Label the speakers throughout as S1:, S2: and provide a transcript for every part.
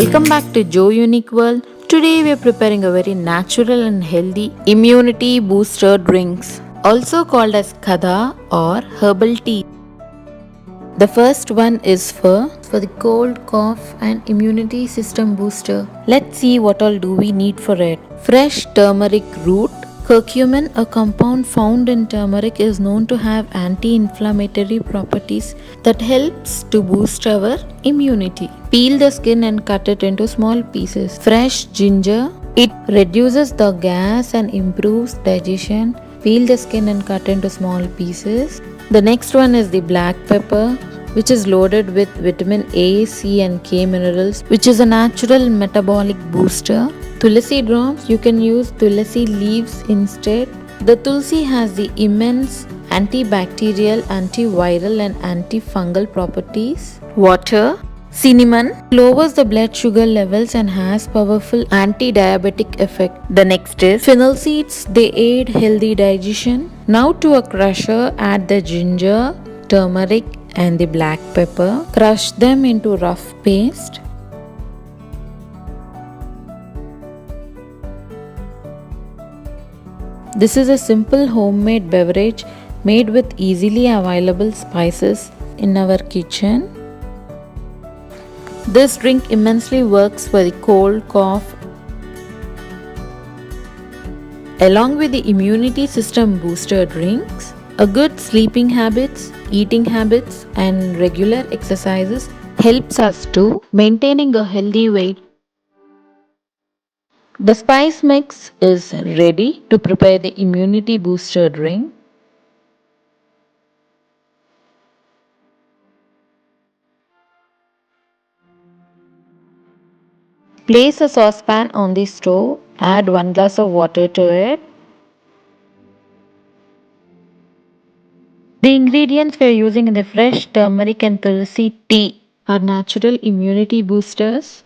S1: Welcome back to Joe Unique World. Today we are preparing a very natural and healthy immunity booster drinks, also called as kada or herbal tea. The first one is for the cold, cough and immunity system booster. Let's see what all do we need for it. Fresh turmeric root. Curcumin, a compound found in turmeric, is known to have anti-inflammatory properties that helps to boost our immunity. Peel the skin and cut it into small pieces. Fresh ginger, it reduces the gas and improves digestion. Peel the skin and cut into small pieces. The next one is the black pepper, which is loaded with vitamin A, C and K minerals, which is a natural metabolic booster. Tulsi drops, you can use tulsi leaves instead. The tulsi has the immense antibacterial, antiviral and antifungal properties. Water. Cinnamon lowers the blood sugar levels and has powerful anti-diabetic effect. The next is fennel seeds. They aid healthy digestion. Now to a crusher, add the ginger, turmeric and the black pepper. Crush them into rough paste. This is a simple homemade beverage made with easily available spices in our kitchen. This drink immensely works for the cold, cough, along with the immunity system booster drinks. A good sleeping habits, eating habits and regular exercises helps us to maintaining a healthy weight. The spice mix is ready to prepare the immunity booster drink. Place a saucepan on the stove, add 1 glass of water to it. The ingredients we are using in the fresh turmeric and tulsi tea are natural immunity boosters.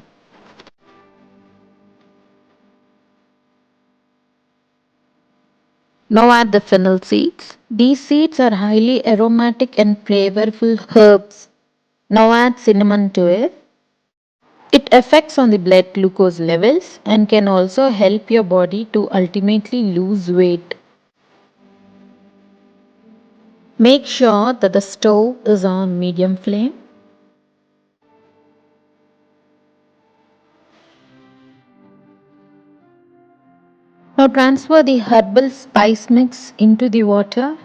S1: Now add the fennel seeds. These seeds are highly aromatic and flavorful herbs. Now add cinnamon to it. It affects on the blood glucose levels and can also help your body to ultimately lose weight. Make sure that the stove is on medium flame. Now transfer the herbal spice mix into the water.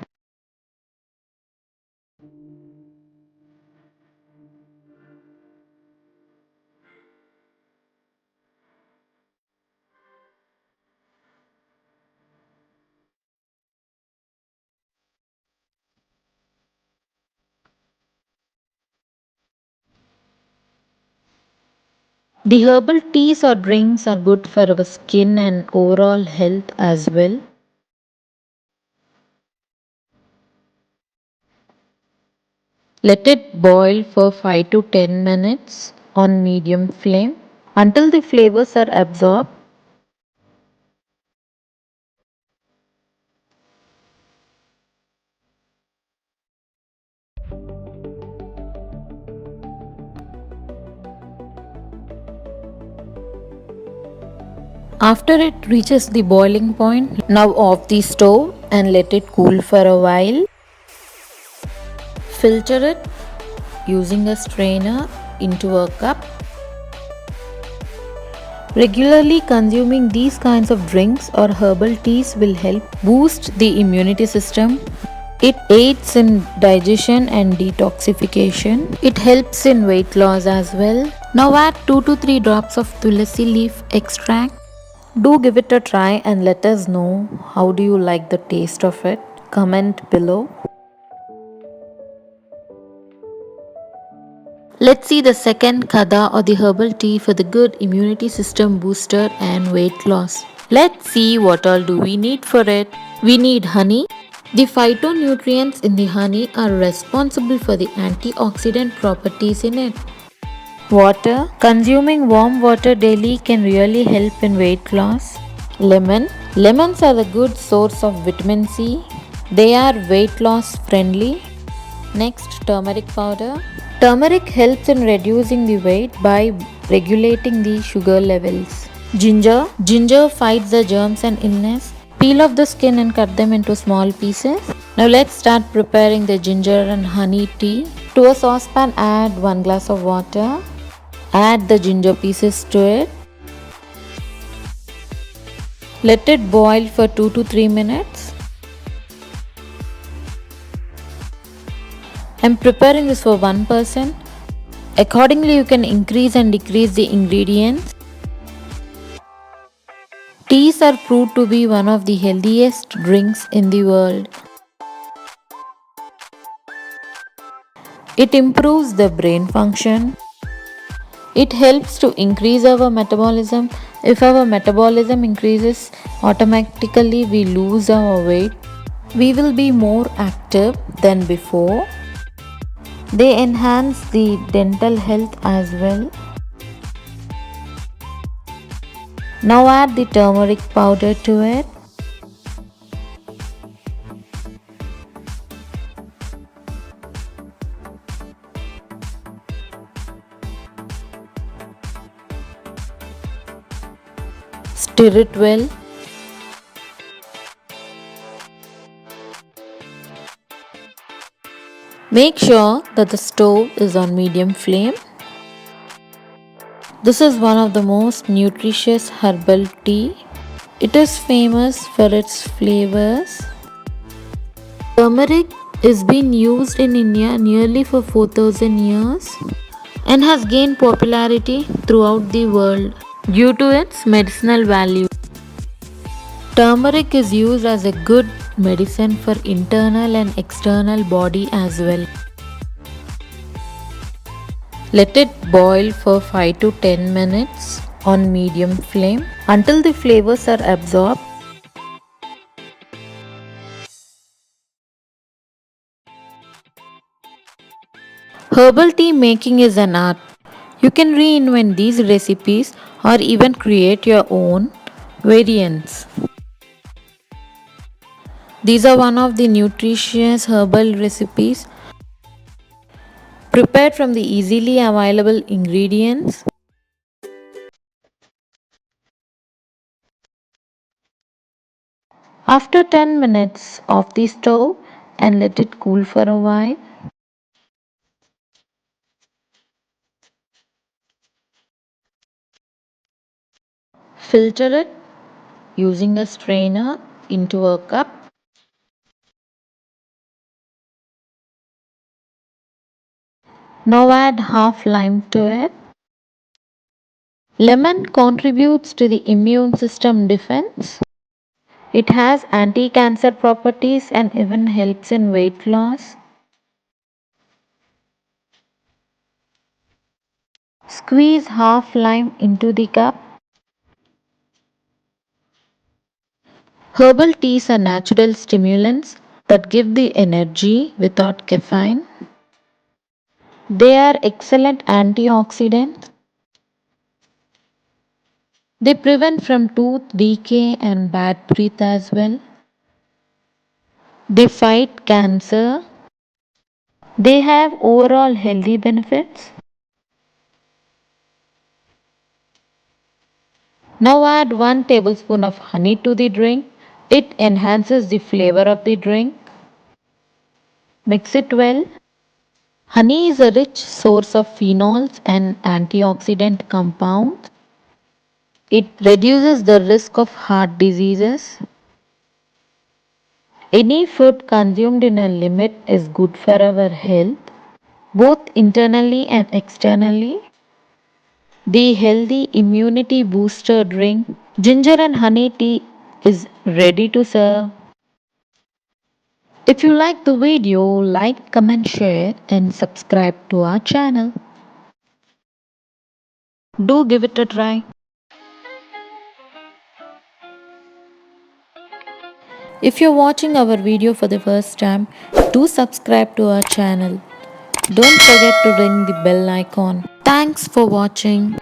S1: The herbal teas or drinks are good for our skin and overall health as well. Let it boil for 5 to 10 minutes on medium flame until the flavors are absorbed. After it reaches the boiling point, now off the stove and let it cool for a while. Filter it using a strainer into a cup. Regularly consuming these kinds of drinks or herbal teas will help boost the immunity system. It aids in digestion and detoxification. It helps in weight loss as well. Now add 2 to 3 drops of tulsi leaf extract. Do give it a try and let us know how do you like the taste of it. Comment below. Let's see the second kada or the herbal tea for the good immunity system booster and weight loss. Let's see what all do we need for it. We need honey. The phytonutrients in the honey are responsible for the antioxidant properties in it. Water. Consuming warm water daily can really help in weight loss. Lemon. Lemons are a good source of vitamin C. They are weight loss friendly. Next, turmeric powder. Turmeric helps in reducing the weight by regulating the sugar levels. Ginger fights the germs and illness. Peel off the skin and cut them into small pieces. Now let's start preparing the ginger and honey tea. To a saucepan, add 1 glass of water. Add the ginger pieces to it. Let it boil for 2 to 3 minutes. I'm preparing this for one person. Accordingly, you can increase and decrease the ingredients. Teas are proved to be one of the healthiest drinks in the world. It improves the brain function. It helps to increase our metabolism. If our metabolism increases, automatically we lose our weight. We will be more active than before. They enhance the dental health as well. Now add the turmeric powder to it. Stir it well. Make sure that the stove is on medium flame. This is one of the most nutritious herbal tea. It is famous for its flavors. Turmeric is being used in India nearly for 4000 years and has gained popularity throughout the world due to its medicinal value. Turmeric is used as a good medicine for internal and external body as well. Let it boil for 5 to 10 minutes on medium flame until the flavors are absorbed. Herbal tea making is an art. You can reinvent these recipes or even create your own variants. These are one of the nutritious herbal recipes prepared from the easily available ingredients. After 10 minutes off the stove and let it cool for a while. Filter it using a strainer into a cup. Now add half lime to it. Lemon contributes to the immune system defense. It has anti-cancer properties and even helps in weight loss. Squeeze half lime into the cup. Herbal teas are natural stimulants that give the energy without caffeine. They are excellent antioxidants. They prevent from tooth decay and bad breath as well. They fight cancer. They have overall healthy benefits. Now add 1 tablespoon of honey to the drink. It enhances the flavor of the drink. Mix it well. Honey is a rich source of phenols and antioxidant compounds. It reduces the risk of heart diseases. Any food consumed in a limit is good for our health, both internally and externally. The healthy immunity booster drink, ginger and honey tea, is ready to serve. If you like the video, like, comment, share, and subscribe to our channel. Do give it a try. If you're watching our video for the first time, do subscribe to our channel. Don't forget to ring the bell icon. Thanks for watching.